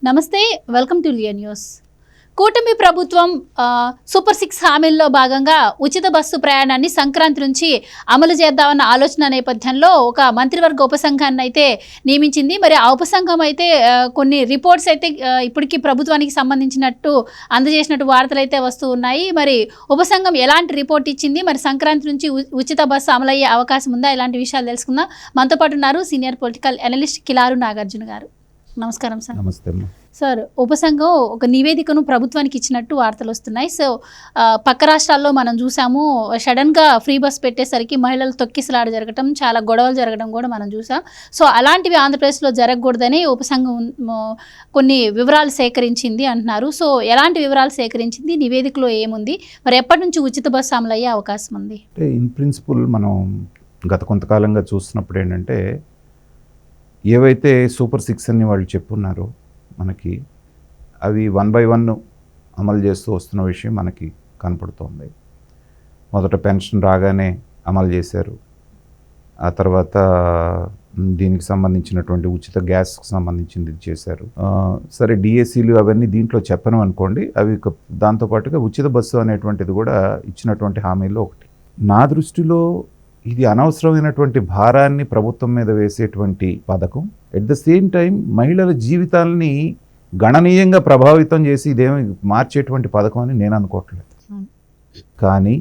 నమస్తే, welcome to Liya news. కూటమి ప్రభుత్వం సూపర్ 6 హామీల్లో భాగంగా ఉచిత బస్సు ప్రయాణాన్ని సంక్రాంతి నుంచి అమలు చేద్దామన్న ఆలోచన నేపథ్యంలో ఒక మంత్రివర్గ ఉపసంఘాన్ని అయితే నియమించింది. మరి ఆ ఉపసంఘం అయితే కొన్ని రిపోర్ట్స్ అయితే ఇప్పటికీ ప్రభుత్వానికి సంబంధించినట్టు అందజేసినట్టు వార్తలు అయితే వస్తూ ఉన్నాయి. మరి ఉపసంఘం ఎలాంటి రిపోర్ట్ ఇచ్చింది, మరి సంక్రాంతి నుంచి ఉచిత బస్సు అమలయ్యే అవకాశం ఉందా, ఇలాంటి విషయాలు తెలుసుకుందాం. మనతో పాటు ఉన్నారు senior political analyst Kilaru Nagarjuna గారు. నమస్కారం సార్. నమస్తే సార్, ఉపసంఘం ఒక నివేదికను ప్రభుత్వానికి ఇచ్చినట్టు వార్తలు వస్తున్నాయి. సో పక్క రాష్ట్రాల్లో మనం చూసాము, సడన్గా ఫ్రీ బస్ పెట్టేసరికి మహిళలు తొక్కిసలాట జరగడం, చాలా గొడవలు జరగడం కూడా మనం చూసాం. సో అలాంటివి ఆంధ్రప్రదేశ్లో జరగకూడదని ఉపసంఘం కొన్ని వివరాలు సేకరించింది అంటున్నారు. సో ఎలాంటి వివరాలు సేకరించింది, నివేదికలో ఏముంది, మరి ఎప్పటి నుంచి ఉచిత బస్సు అమలు అయ్యే అవకాశం ఉంది? ఇన్ ప్రిన్సిపల్ మనం గత కొంతకాలంగా చూస్తున్నప్పుడు ఏంటంటే, ఏవైతే సూపర్ 6 అని వాళ్ళు చెప్పున్నారో మనకి అవి 1 by 1 అమలు చేస్తూ వస్తున్న విషయం మనకి కనపడుతోంది. మొదట పెన్షన్ రాగానే అమలు చేశారు. ఆ తర్వాత దీనికి సంబంధించినటువంటి ఉచిత గ్యాస్కి సంబంధించింది చేశారు. సరే, డిఎస్సీలు అవన్నీ దీంట్లో చెప్పను అనుకోండి. అవి దాంతోపాటుగా ఉచిత బస్సు అనేటువంటిది కూడా ఇచ్చినటువంటి హామీల్లో ఒకటి. నా దృష్టిలో ఇది అనవసరమైనటువంటి భారాన్ని ప్రభుత్వం మీద వేసేటువంటి పథకం. ఎట్ ద సేమ్ టైం మహిళల జీవితాలని గణనీయంగా ప్రభావితం చేసి ఇదేమి మార్చేటువంటి పథకం అని నేను అనుకోవట్లేదు. కానీ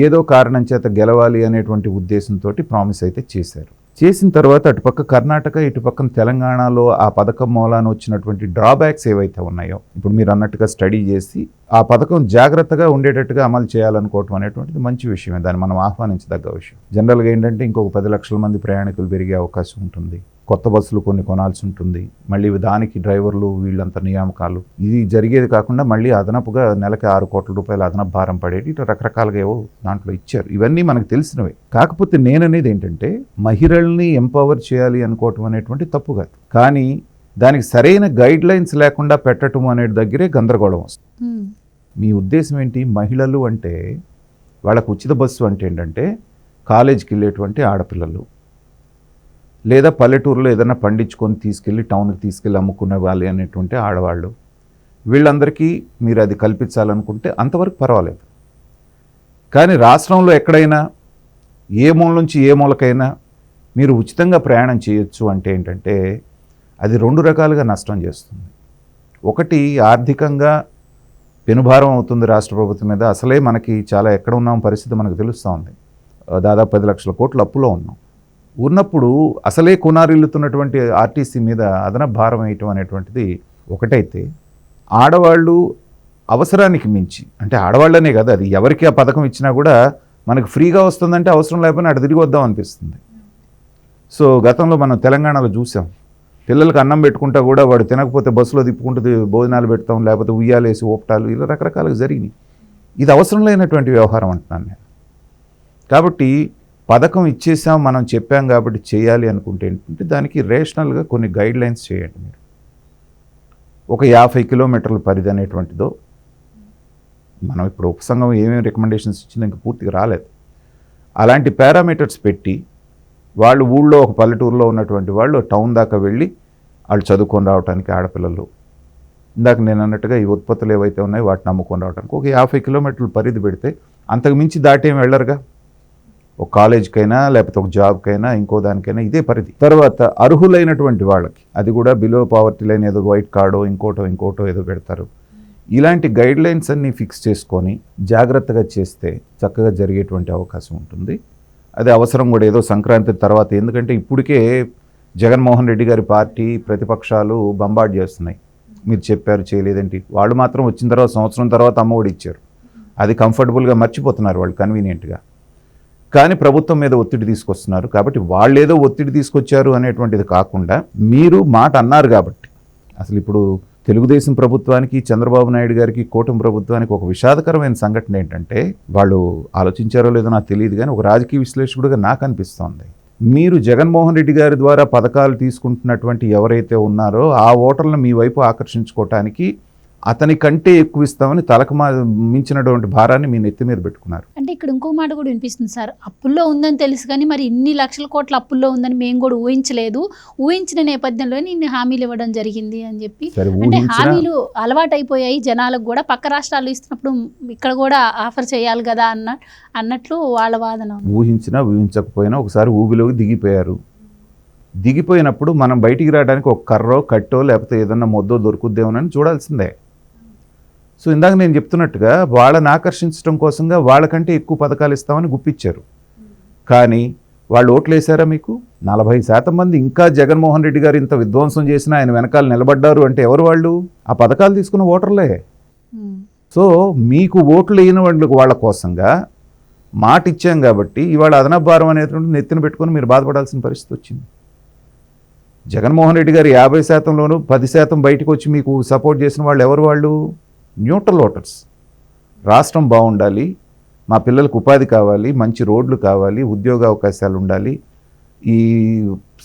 ఏదో కారణం చేత గెలవాలి అనేటువంటి ఉద్దేశంతో ప్రామిస్ అయితే చేశారు. చేసిన తర్వాత అటుపక్క కర్ణాటక, ఇటుపక్క తెలంగాణలో ఆ పథకం మూలాన వచ్చినటువంటి డ్రాబ్యాక్స్ ఏవైతే ఉన్నాయో, ఇప్పుడు మీరు అన్నట్టుగా స్టడీ చేసి ఆ పథకం జాగ్రత్తగా ఉండేటట్టుగా అమలు చేయాలనుకోవటం అనేటువంటిది మంచి విషయమే. దాన్ని మనం ఆహ్వానించదగ్గ విషయం. జనరల్గా ఏంటంటే ఇంకొక 10 లక్షల మంది ప్రయాణికులు పెరిగే అవకాశం ఉంటుంది. కొత్త బస్సులు కొన్ని కొనాల్సి ఉంటుంది. మళ్ళీ దానికి డ్రైవర్లు వీళ్ళంతా నియామకాలు, ఇది జరిగేది కాకుండా మళ్ళీ అదనపుగా నెలకి 6 కోట్ల రూపాయలు అదనపు భారం పడేది. ఇట్లా రకరకాలుగా ఏవో దాంట్లో ఇచ్చారు. ఇవన్నీ మనకు తెలిసినవే. కాకపోతే నేననేది ఏంటంటే, మహిళల్ని ఎంపవర్ చేయాలి అనుకోవటం అనేటువంటి తప్పు కాదు. కానీ దానికి సరైన గైడ్ లైన్స్ లేకుండా పెట్టడం అనే దగ్గరే గందరగోళం వస్తుంది. మీ ఉద్దేశం ఏంటి? మహిళలు అంటే వాళ్ళకు ఉచిత బస్సు అంటే ఏంటంటే, కాలేజీకి వెళ్ళేటువంటి ఆడపిల్లలు, లేదా పల్లెటూరులో ఏదైనా పండించుకొని తీసుకెళ్ళి టౌన్కి తీసుకెళ్ళి అమ్ముకునే వాళ్ళు అనేటువంటి ఆడవాళ్ళు, వీళ్ళందరికీ మీరు అది కల్పించాలనుకుంటే అంతవరకు పర్వాలేదు. కానీ రాష్ట్రంలో ఎక్కడైనా ఏ మూల నుంచి ఏ మూలకైనా మీరు ఉచితంగా ప్రయాణం చేయొచ్చు అంటే ఏంటంటే, అది 2 రకాలుగా నష్టం చేస్తుంది. ఒకటి, ఆర్థికంగా పెనుభారం అవుతుంది రాష్ట్ర ప్రభుత్వం మీద. అసలే మనకి చాలా ఎక్కడ ఉన్నాం పరిస్థితి మనకు తెలుస్తూ ఉంది. దాదాపు 10 లక్షల కోట్ల అప్పులో ఉన్నప్పుడు అసలే కొనారిల్లుతున్నటువంటి ఆర్టీసీ మీద అదనపు భారం వేయటం అనేటువంటిది ఒకటైతే, ఆడవాళ్ళు అవసరానికి మించి, అంటే ఆడవాళ్ళనే కదా, అది ఎవరికి ఆ పథకం ఇచ్చినా కూడా మనకు ఫ్రీగా వస్తుందంటే అవసరం లేకపోయినా అటు తిరిగి వద్దాం అనిపిస్తుంది. సో గతంలో మనం తెలంగాణలో చూసాం, పిల్లలకు అన్నం పెట్టుకుంటా కూడా వాడు తినకపోతే బస్సులో తిప్పుకుంటూ భోజనాలు పెడతాం, లేకపోతే ఉయ్యాలేసి ఓపటాలు, ఇలా రకరకాలుగా జరిగినాయి. ఇది అవసరం లేనటువంటి వ్యవహారం అంటున్నాను నేను. కాబట్టి పథకం ఇచ్చేసాం, మనం చెప్పాం కాబట్టి చేయాలి అనుకుంటే ఏంటంటే, దానికి రేషనల్గా కొన్ని గైడ్ లైన్స్ చేయండి. మీరు ఒక 50 కిలోమీటర్ల పరిధి అనేటువంటిదో, మనం ఇప్పుడు ఉపసంఘం ఏమేమి రికమెండేషన్స్ ఇచ్చిందో ఇంకా పూర్తిగా రాలేదు. అలాంటి పారామీటర్స్ పెట్టి వాళ్ళు ఊళ్ళో ఒక పల్లెటూరులో ఉన్నటువంటి వాళ్ళు టౌన్ దాకా వెళ్ళి వాళ్ళు చదువుకొని రావడానికి, ఆడపిల్లలు ఇందాక నేను అన్నట్టుగా ఈ ఉత్పత్తులు ఏవైతే ఉన్నాయో వాటిని అమ్ముకొని రావడానికి ఒక 50 కిలోమీటర్ల పరిధి పెడితే అంతకు మించి దాటేం వెళ్ళరుగా. ఒక కాలేజ్కైనా లేకపోతే ఒక జాబ్కైనా ఇంకో దానికైనా ఇదే పరిధి. తర్వాత అర్హులైనటువంటి వాళ్ళకి, అది కూడా బిలో పావర్టీ లైన్, ఏదో వైట్ కార్డో ఇంకోటో ఏదో పెడతారు. ఇలాంటి గైడ్ లైన్స్ అన్నీ ఫిక్స్ చేసుకొని జాగ్రత్తగా చేస్తే చక్కగా జరిగేటువంటి అవకాశం ఉంటుంది. అది అవసరం కూడా ఏదో సంక్రాంతి తర్వాత, ఎందుకంటే ఇప్పటికే జగన్మోహన్ రెడ్డి గారి పార్టీ ప్రతిపక్షాలు బంబార్డ్ చేస్తున్నాయి. మీరు చెప్పారు చేయలేదేంటి, వాళ్ళు మాత్రం వచ్చిన తర్వాత సంవత్సరం తర్వాత అమ్మఒడి ఇచ్చారు. అది కంఫర్టబుల్గా మర్చిపోతున్నారు వాళ్ళు, కన్వీనియంట్గా. కానీ ప్రభుత్వం మీద ఒత్తిడి తీసుకొస్తున్నారు. కాబట్టి వాళ్ళు ఏదో ఒత్తిడి తీసుకొచ్చారు అనేటువంటిది కాకుండా, మీరు మాట అన్నారు కాబట్టి, అసలు ఇప్పుడు తెలుగుదేశం ప్రభుత్వానికి, చంద్రబాబు నాయుడు గారికి, కూటమి ప్రభుత్వానికి ఒక విషాదకరమైన సంఘటన ఏంటంటే, వాళ్ళు ఆలోచించారో లేదో నాకు తెలియదు, కానీ ఒక రాజకీయ విశ్లేషకుడిగా నాకు అనిపిస్తోంది, మీరు జగన్మోహన్ రెడ్డి గారి ద్వారా పథకాలు తీసుకుంటున్నటువంటి ఎవరైతే ఉన్నారో ఆ ఓటర్లను మీ వైపు ఆకర్షించుకోవటానికి అతని కంటే ఎక్కువ ఇస్తామని తలకు మించినటువంటి భారాన్ని మీ నెత్తి మీద పెట్టుకున్నారు. అంటే ఇక్కడ ఇంకో మాట కూడా వినిపిస్తుంది సార్, అప్పుల్లో ఉందని తెలుసు కానీ మరి ఇన్ని లక్షల కోట్ల అప్పుల్లో ఉందని మేము కూడా ఊహించలేదు, ఊహించిన నేపథ్యంలో ఇన్ని హామీలు ఇవ్వడం జరిగింది అని చెప్పి. అంటే హామీలు అలవాటైపోయాయి జనాలకు కూడా, పక్క రాష్ట్రాలు ఇస్తున్నప్పుడు ఇక్కడ కూడా ఆఫర్ చేయాలి కదా అన్నట్లు వాళ్ళ వాదన. ఊహించినా ఊహించకపోయినా ఒకసారి ఊబిలోకి దిగిపోయారు. దిగిపోయినప్పుడు మనం బయటికి రావడానికి ఒక కర్రో కట్టో లేకపోతే ఏదన్నా మొద్దో దొరుకుద్దేమోనని చూడాల్సిందే. సో ఇందాక నేను చెప్తున్నట్టుగా వాళ్ళని ఆకర్షించడం కోసంగా వాళ్ళకంటే ఎక్కువ పథకాలు ఇస్తామని గుప్పించారు. కానీ వాళ్ళు ఓట్లు వేసారా మీకు? 40% మంది ఇంకా జగన్మోహన్ రెడ్డి గారు ఇంత విధ్వంసం చేసినా ఆయన వెనకాల నిలబడ్డారు అంటే ఎవరు వాళ్ళు? ఆ పథకాలు తీసుకున్న ఓటర్లే. సో మీకు ఓట్లు వేయని వాళ్ళ కోసంగా మాట ఇచ్చాం కాబట్టి ఇవాళ అదనపు భారం అనేటువంటి నెత్తిన పెట్టుకొని మీరు బాధపడాల్సిన పరిస్థితి వచ్చింది. జగన్మోహన్ రెడ్డి గారు 50%లోనూ 10% బయటకు వచ్చి మీకు సపోర్ట్ చేసిన వాళ్ళు ఎవరు? వాళ్ళు న్యూట్రల్ ఓటర్స్. రాష్ట్రం బాగుండాలి, మా పిల్లలకు ఉపాధి కావాలి, మంచి రోడ్లు కావాలి, ఉద్యోగ అవకాశాలు ఉండాలి, ఈ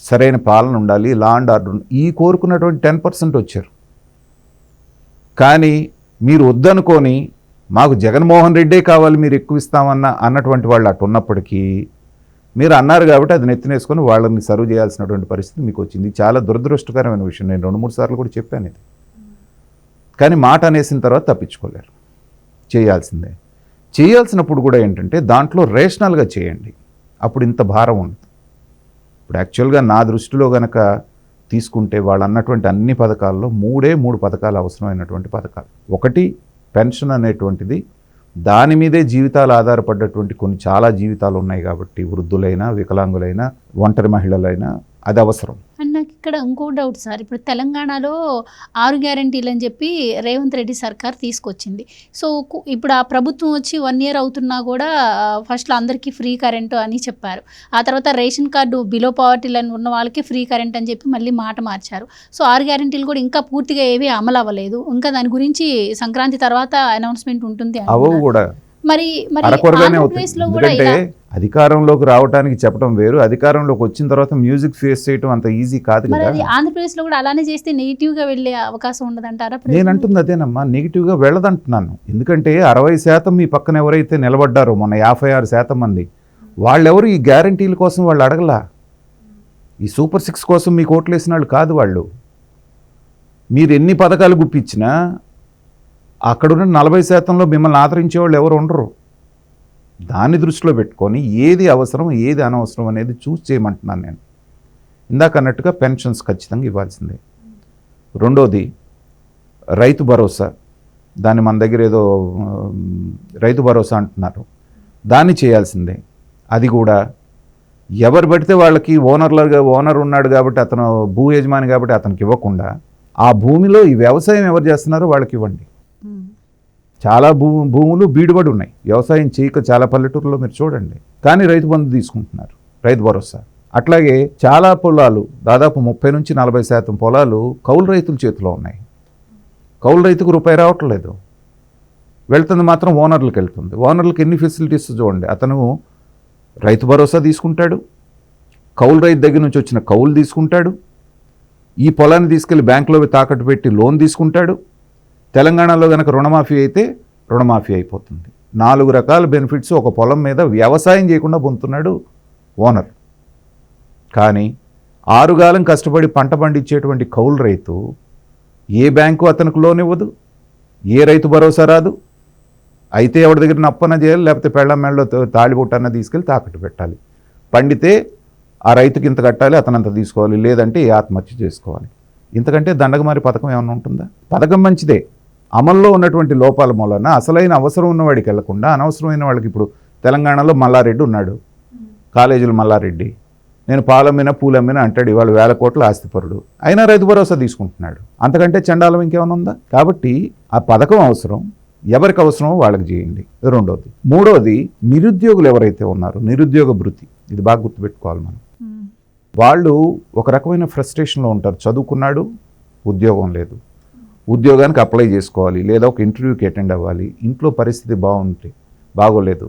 సరైన పాలన ఉండాలి, లా అండ్ ఆర్డర్ ఈ కోరుకున్నటువంటి 10% వచ్చారు. కానీ మీరు వద్దనుకొని మాకు జగన్మోహన్ రెడ్డే కావాలి మీరు ఎక్కువ అన్నటువంటి వాళ్ళు అటు ఉన్నప్పటికీ మీరు అన్నారు కాబట్టి అది నెత్తినేసుకొని వాళ్ళని సర్వ్ చేయాల్సినటువంటి పరిస్థితి మీకు వచ్చింది. చాలా దురదృష్టకరమైన విషయం. నేను 2-3 సార్లు కూడా చెప్పాను ఇది. కానీ మాట అనేసిన తర్వాత తప్పించుకోలేరు, చేయాల్సిందే. చేయాల్సినప్పుడు కూడా ఏంటంటే దాంట్లో రేషనల్గా చేయండి, అప్పుడు ఇంత భారం ఉండదు. ఇప్పుడు యాక్చువల్గా నా దృష్టిలో కనుక తీసుకుంటే వాళ్ళు అన్నటువంటి అన్ని పథకాల్లో 3 పథకాలు అవసరమైనటువంటి పథకాలు. ఒకటి పెన్షన్ అనేటువంటిది, దాని మీదే జీవితాలు ఆధారపడ్డటువంటి కొన్ని చాలా జీవితాలు ఉన్నాయి కాబట్టి వృద్ధులైనా వికలాంగులైనా ఒంటరి మహిళలైనా అది అవసరం. అండ్ నాకు ఇక్కడ ఇంకో డౌట్ సార్, ఇప్పుడు తెలంగాణలో 6 గ్యారెంటీలు అని చెప్పి రేవంత్ రెడ్డి సర్కార్ తీసుకొచ్చింది. సో ఇప్పుడు ఆ ప్రభుత్వం వచ్చి 1 year అవుతున్నా కూడా ఫస్ట్లో అందరికీ ఫ్రీ కరెంటు అని చెప్పారు. ఆ తర్వాత ration card below poverty line ఉన్న వాళ్ళకి ఫ్రీ కరెంట్ అని చెప్పి మళ్ళీ మాట మార్చారు. సో 6 గ్యారెంటీలు కూడా ఇంకా పూర్తిగా ఏవి అమలు అవ్వలేదు. ఇంకా దాని గురించి సంక్రాంతి తర్వాత అనౌన్స్మెంట్ ఉంటుంది. అవి కూడా మరి ఆంధ్రప్రదేశ్లో కూడా అధికారంలోకి రావడానికి చెప్పడం వేరు, అధికారంలోకి వచ్చిన తర్వాత మ్యూజిక్ ఫేస్ చేయడం అంత ఈజీ కాదు కదా. ఆంధ్రప్రదేశ్లో కూడా అలానే చేస్తే నెగిటివ్గా వెళ్ళే అవకాశం ఉండదంటారా? నేను అంటుంది అదేనమ్మా, నెగిటివ్గా వెళ్ళదంటున్నాను. ఎందుకంటే 60% మీ పక్కన ఎవరైతే నిలబడ్డారో మొన్న 56% మంది, వాళ్ళెవరు ఈ గ్యారంటీల కోసం వాళ్ళు అడగలా. ఈ సూపర్ 6 కోసం మీకు ఓట్లు వేసిన వాళ్ళు కాదు వాళ్ళు. మీరు ఎన్ని పథకాలు గుప్పించినా అక్కడున్న 40%లో మిమ్మల్ని ఆదరించే వాళ్ళు ఎవరు ఉండరు. దాన్ని దృష్టిలో పెట్టుకొని ఏది అవసరం ఏది అనవసరం అనేది చూసి చేయమంటున్నాను నేను. ఇందాక అన్నట్టుగా పెన్షన్స్ ఖచ్చితంగా ఇవ్వాల్సిందే. రెండోది రైతు భరోసా, దాన్ని మన దగ్గర ఏదో రైతు భరోసా అంటున్నారు, దాన్ని చేయాల్సిందే. అది కూడా ఎవరు పడితే వాళ్ళకి ఓనర్ ఉన్నాడు కాబట్టి అతను భూ యజమాని కాబట్టి అతనికి ఇవ్వకుండా ఆ భూమిలో ఈ వ్యవసాయం ఎవరు చేస్తున్నారో వాళ్ళకి ఇవ్వండి. చాలా భూములు బీడుబడి ఉన్నాయి, వ్యవసాయం చేయక చాలా పల్లెటూరులో మీరు చూడండి. కానీ రైతు బంధు తీసుకుంటున్నారు, రైతు భరోసా. అట్లాగే చాలా పొలాలు, దాదాపు 30-40% పొలాలు కౌలు రైతుల చేతిలో ఉన్నాయి. కౌలు రైతుకు రూపాయి రావట్లేదు, వెళ్తుంది మాత్రం ఓనర్లకు వెళ్తుంది. ఓనర్లకు ఎన్ని ఫెసిలిటీస్ చూడండి. అతను రైతు భరోసా తీసుకుంటాడు, కౌలు రైతు దగ్గర నుంచి వచ్చిన కౌలు తీసుకుంటాడు, ఈ పొలాన్ని తీసుకెళ్లి బ్యాంకులో తాకట్టు పెట్టి లోన్ తీసుకుంటాడు. తెలంగాణలో కనుక రుణమాఫీ అయితే రుణమాఫీ అయిపోతుంది. 4 రకాల బెనిఫిట్స్ ఒక పొలం మీద వ్యవసాయం చేయకుండా పొందుతున్నాడు ఓనర్. కానీ 6 కాలం కష్టపడి పంట పండించేటువంటి కౌలు రైతు ఏ బ్యాంకు అతనికి లోన్ ఇవ్వదు, ఏ రైతు భరోసా రాదు. అయితే ఎవరి దగ్గర అప్పన చేయాలి, లేకపోతే పెళ్ళ మెళ్ళలో తాళిబొట్టన్న తీసుకెళ్ళి తాకట్టు పెట్టాలి. పండితే ఆ రైతుకి ఇంత కట్టాలి, అతనంత తీసుకోవాలి, లేదంటే ఆత్మహత్య చేసుకోవాలి. ఇంతకంటే దండగమారి పథకం ఏమైనా ఉంటుందా? పథకం మంచిదే, అమల్లో ఉన్నటువంటి లోపాల మూలన అసలైన అవసరం ఉన్నవాడికి వెళ్లకుండా అనవసరమైన వాళ్ళకి. ఇప్పుడు తెలంగాణలో మల్లారెడ్డి ఉన్నాడు, కాలేజీలు మల్లారెడ్డి, నేను పాలమ్మినా పూలమ్మినా అంటాడు, ఇవాళ 1000 కోట్ల ఆస్తిపరుడు, అయినా రైతు భరోసా తీసుకుంటున్నాడు. అంతకంటే చండాలం ఇంకేమైనా ఉందా? కాబట్టి ఆ పథకం అవసరం, ఎవరికి అవసరమో వాళ్ళకి చేయండి. రెండోది. మూడోది, నిరుద్యోగులు ఎవరైతే ఉన్నారో నిరుద్యోగ భృతి, ఇది బాగా గుర్తుపెట్టుకోవాలి మనం. వాళ్ళు ఒక రకమైన ఫ్రస్ట్రేషన్లో ఉంటారు. చదువుకున్నాడు, ఉద్యోగం లేదు, ఉద్యోగానికి అప్లై చేసుకోవాలి, లేదా ఒక ఇంటర్వ్యూకి అటెండ్ అవ్వాలి, ఇంట్లో పరిస్థితి బాగోలేదు.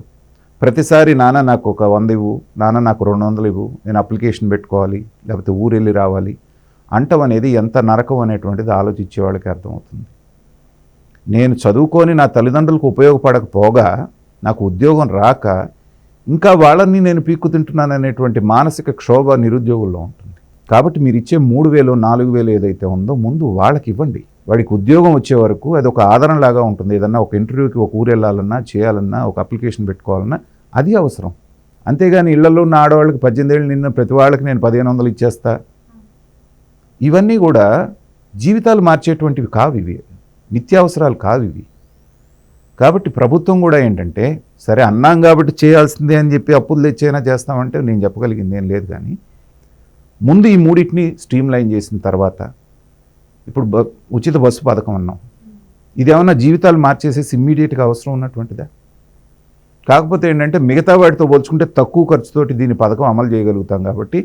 ప్రతిసారి నాన్న నాకు ఒక 100 ఇవ్వు, నాన్న నాకు 200 ఇవ్వు, నేను అప్లికేషన్ పెట్టుకోవాలి, లేకపోతే ఊరెళ్ళి రావాలి అంటం అనేది ఎంత నరకం అనేటువంటిది ఆలోచించే వాళ్ళకి అర్థమవుతుంది. నేను చదువుకొని నా తల్లిదండ్రులకు ఉపయోగపడకపోగా నాకు ఉద్యోగం రాక ఇంకా వాళ్ళని నేను పీక్కు తింటున్నాను అనేటువంటి మానసిక క్షోభ నిరుద్యోగుల్లో ఉంటుంది. కాబట్టి మీరు ఇచ్చే 3,000 4,000 ఏదైతే ఉందో ముందు వాళ్ళకి ఇవ్వండి. వాడికి ఉద్యోగం వచ్చే వరకు అది ఒక ఆదరణలాగా ఉంటుంది. ఏదన్నా ఒక ఇంటర్వ్యూకి ఒక ఊరు వెళ్ళాలన్నా, చేయాలన్నా, ఒక అప్లికేషన్ పెట్టుకోవాలన్నా అది అవసరం. అంతేగాని ఇళ్లలో ఉన్న ఆడవాళ్ళకి 18 ఏళ్ళు నిన్న ప్రతి వాళ్ళకి నేను 1,500 ఇచ్చేస్తా, ఇవన్నీ కూడా జీవితాలు మార్చేటువంటివి కావు, ఇవి నిత్యావసరాలు కావు ఇవి. కాబట్టి ప్రభుత్వం కూడా ఏంటంటే సరే అన్నాం కాబట్టి చేయాల్సిందే అని చెప్పి అప్పులు తెచ్చైనా చేస్తామంటే నేను చెప్పగలిగింది ఏం లేదు. కానీ ముందు ఈ మూడింటిని స్ట్రీమ్ లైన్ చేసిన తర్వాత ఇప్పుడు ఉచిత బస్సు పథకం అన్నాం, ఇదేమన్నా జీవితాలు మార్చేసేసి ఇమ్మీడియట్గా అవసరం ఉన్నటువంటిదా? కాకపోతే ఏంటంటే మిగతా వాటితో పోల్చుకుంటే తక్కువ ఖర్చుతోటి దీని పథకం అమలు చేయగలుగుతాం. కాబట్టి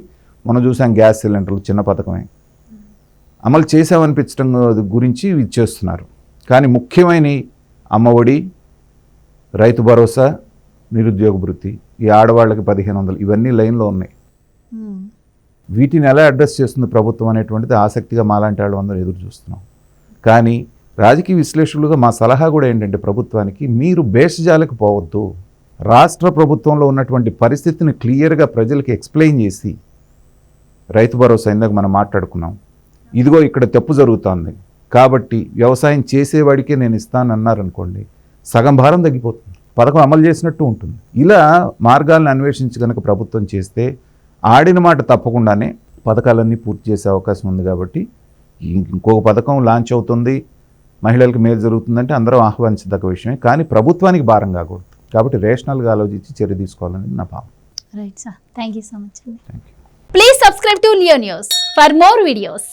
మనం చూసాం గ్యాస్ సిలిండర్లు చిన్న పథకమే, అమలు చేసామనిపించడం గురించి ఇచ్చేస్తున్నారు. కానీ ముఖ్యమైన అమ్మఒడి, రైతు భరోసా, నిరుద్యోగ భృతి, ఈ ఆడవాళ్ళకి 1,500 ఇవన్నీ లైన్లో ఉన్నాయి. వీటిని ఎలా అడ్రస్ చేస్తుంది ప్రభుత్వం అనేటువంటిది ఆసక్తిగా మాలాంటి వాళ్ళు అందరూ ఎదురు చూస్తున్నాం. కానీ రాజకీయ విశ్లేషకులుగా మా సలహా కూడా ఏంటంటే ప్రభుత్వానికి, మీరు భేషజాలకు పోవద్దు. రాష్ట్ర ప్రభుత్వంలో ఉన్నటువంటి పరిస్థితిని క్లియర్గా ప్రజలకు ఎక్స్ప్లెయిన్ చేసి, రైతు భరోసా ఇందాక మనం మాట్లాడుకున్నాం, ఇదిగో ఇక్కడ తప్పు జరుగుతోంది కాబట్టి వ్యవసాయం చేసేవాడికే నేను ఇస్తాను అన్నారనుకోండి, సగం భారం తగ్గిపోతుంది, పథకం అమలు చేసినట్టు ఉంటుంది. ఇలా మార్గాలను అన్వేషించి కనుక ప్రభుత్వం చేస్తే ఆడిన మాట తప్పకుండానే పథకాలన్నీ పూర్తి చేసే అవకాశం ఉంది. కాబట్టి ఇంకొక పథకం లాంచ్ అవుతుంది, మహిళలకు మేలు జరుగుతుందంటే అందరం ఆహ్వానించదగ్గ విషయమే. కానీ ప్రభుత్వానికి భారం కాకూడదు. కాబట్టి రేషనల్గా ఆలోచించి చర్య తీసుకోవాలనేది నా భావం. Right sir, thank you so much. Thank you. Please subscribe to Leo news for more videos.